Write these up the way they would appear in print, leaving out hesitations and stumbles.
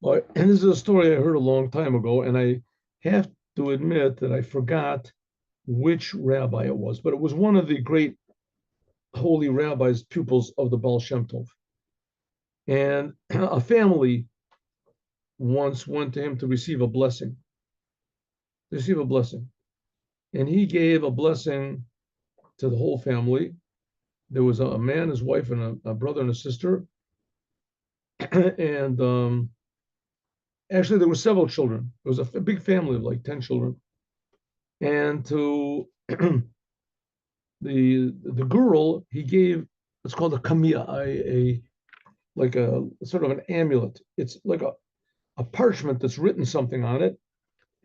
Well, and this is a story I heard a long time ago, and I have to admit that I forgot which rabbi it was, but it was one of the great holy rabbis, pupils of the Baal Shem Tov. And a family once went to him to receive a blessing. And he gave a blessing to the whole family. There was a man, his wife, and a brother and a sister. And actually, there were several children. It was a big family of like 10 children. And to the girl, he gave, it's called a kamiyah, a like a sort of an amulet. It's like a parchment that's written something on it,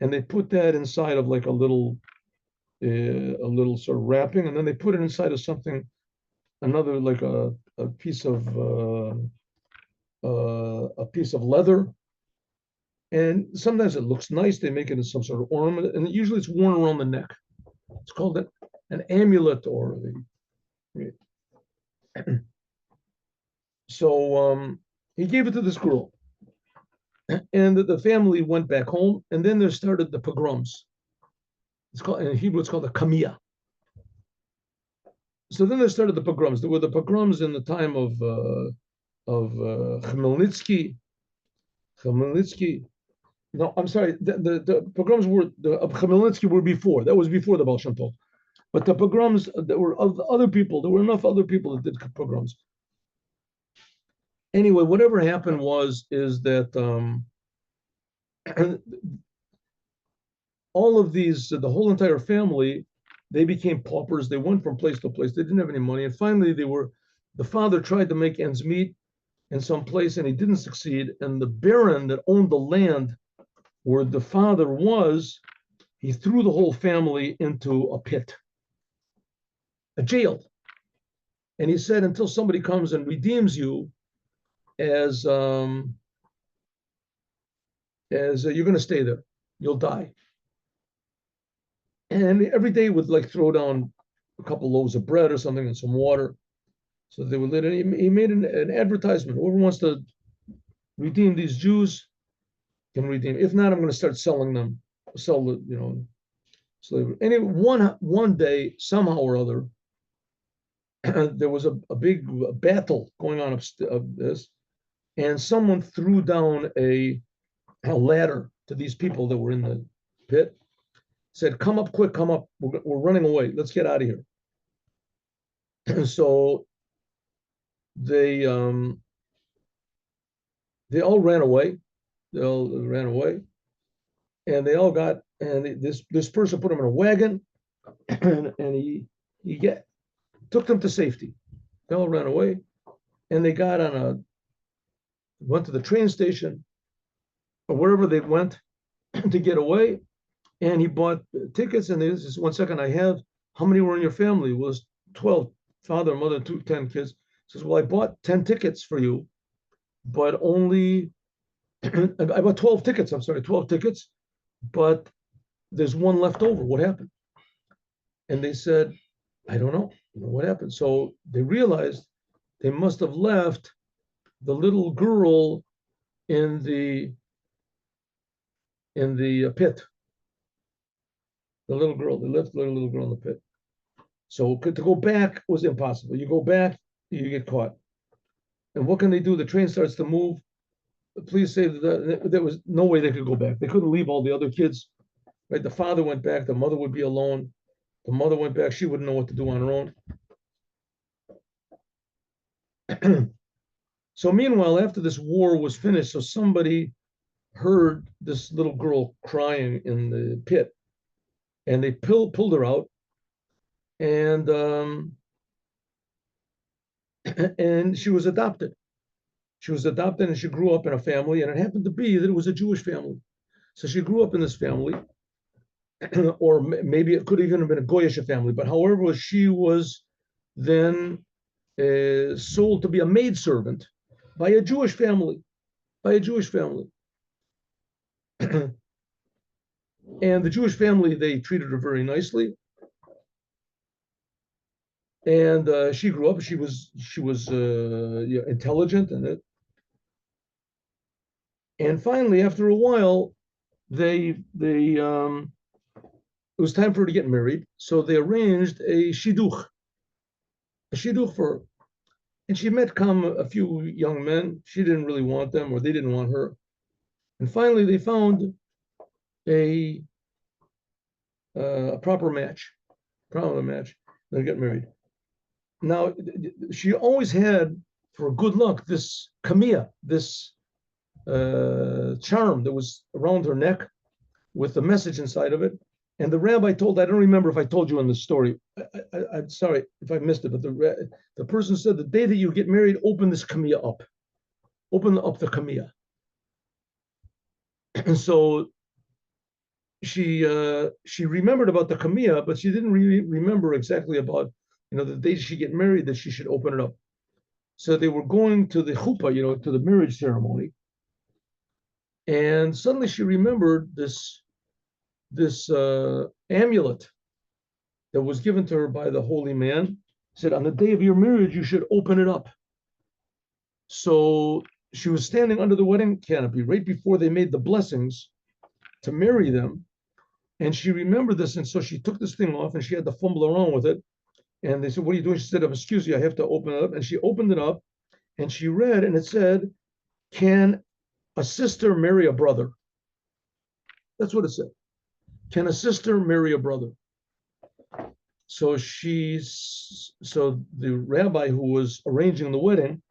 and they put that inside of like a little sort of wrapping, and then they put it inside of something, another like a piece of a piece of leather. And sometimes it looks nice. They make it in some sort of ornament, and usually it's worn around the neck. It's called an amulet or the. So he gave it to this girl, and the family went back home, and then there started the pogroms. It's called in Hebrew. It's called the kamiyah. So then there started the pogroms. There were the pogroms in the time of Khmelnytsky. Khmelnytsky. No, I'm sorry. The pogroms were the of Khmelnytsky were before. That was before the Baal Shem Tov. But the pogroms, there were other people. There were enough other people that did pogroms. Anyway, whatever happened was is that all of these, the whole entire family, they became paupers. They went from place to place. They didn't have any money, and finally, the father tried to make ends meet in some place, and he didn't succeed. And the baron that owned the land where the father was, he threw the whole family into a pit, a jail. And he said, until somebody comes and redeems you, as you're going to stay there, you'll die. And every day would like throw down a couple loaves of bread or something and some water. So they would let it. He made an advertisement. Whoever wants to redeem these Jews can redeem. If not, I'm going to start selling them, sell the slavery. Anyway, one day, somehow or other, there was a big battle going on of this, and someone threw down a ladder to these people that were in the pit. Said, "Come up quick, come up. We're running away. Let's get out of here." So they they all ran away. They all ran away, and they all got. And this person put them in a wagon, and he get took them to safety. They all ran away, and they got on a went to the train station or wherever they went to get away. And he bought tickets. And there's just 1 second. I have how many were in your family? It was 12, father, mother, 10 kids. He says, well, I bought 10 tickets for you, but only I bought 12 tickets. I'm sorry, 12 tickets, but there's one left over. What happened? And they said, I don't know. What happened? So they realized they must have left the little girl in the pit. The little girl. They left the little girl in the pit. So to go back was impossible. You go back, you get caught. And what can they do? The train starts to move. Please say that there was no way they could go back. They couldn't leave all the other kids. Right? The father went back. The mother would be alone. The mother went back. She wouldn't know what to do on her own. So meanwhile, after this war was finished, so somebody heard this little girl crying in the pit, and they pulled her out, and and she was adopted. She was adopted, and she grew up in a family, and it happened to be that it was a Jewish family. So she grew up in this family, or maybe it could even have been a Goyish family. But however, she was then sold to be a maidservant by a Jewish family, by a Jewish family. And the Jewish family, they treated her very nicely. And she grew up. She was intelligent, And finally, after a while, it was time for her to get married. So they arranged a shidduch for her. And she met come a few young men. She didn't really want them, or they didn't want her. And finally, they found a a proper match. They get married. Now, she always had, for good luck, this kamea, this charm that was around her neck with the message inside of it. And the rabbi told, I don't remember if I told you in the story. I'm sorry if I missed it, but the person said, the day that you get married, open this kamea up. Open up the kamea. And so she remembered about the kamea, but she didn't really remember exactly about, the day she get married, that she should open it up. So they were going to the chuppah, to the marriage ceremony. And suddenly she remembered this amulet that was given to her by the holy man. Said, on the day of your marriage, you should open it up. So she was standing under the wedding canopy right before they made the blessings to marry them. And she remembered this. And so she took this thing off and she had to fumble around with it. And they said, what are you doing? She said, excuse me, I have to open it up. And she opened it up and she read, and it said, can a sister marry a brother? That's what it said. Can a sister marry a brother? So the rabbi who was arranging the wedding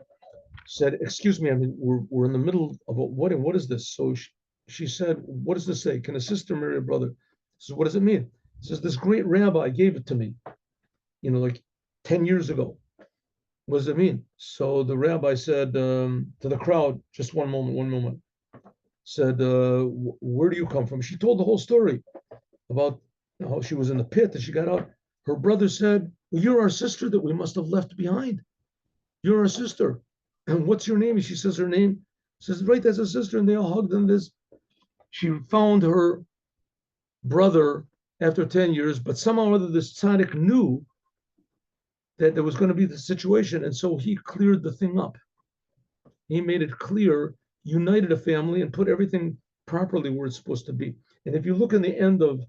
said, excuse me, I mean, we're in the middle of a wedding. What is this? So she said, what does this say? Can a sister marry a brother? So what does it mean? It says, this great rabbi gave it to me, like 10 years ago. What does it mean? So the rabbi said to the crowd, just one moment, said, where do you come from? She told the whole story about how she was in the pit and she got out. Her brother said, well, you're our sister that we must have left behind. You're our sister. And what's your name? She says her name. Says, right, that's a sister. And they all hugged and this. She found her brother after 10 years, but somehow or other this tzaddik knew that there was going to be the situation. And so he cleared the thing up. He made it clear, united a family and put everything properly where it's supposed to be. And if you look in the end of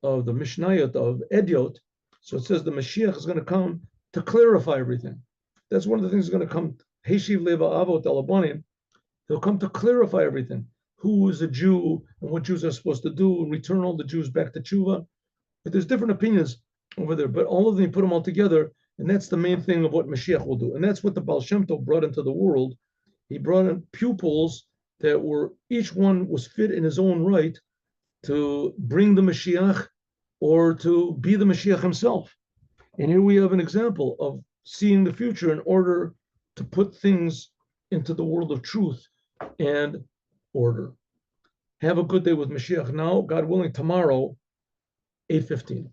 the Mishnayot of Ediot, so it says the Mashiach is going to come to clarify everything. That's one of the things that's going to come. Heshiv leva avot alabanim. He'll come to clarify everything. Who is a Jew and what Jews are supposed to do and return all the Jews back to tshuva. But there's different opinions over there, but all of them, you put them all together, and that's the main thing of what Mashiach will do. And that's what the Baal Shem Tov brought into the world. He brought in pupils that were, each one was fit in his own right to bring the Mashiach or to be the Mashiach himself. And here we have an example of seeing the future in order to put things into the world of truth and order. Have a good day with Mashiach now. God willing, tomorrow, 8:15.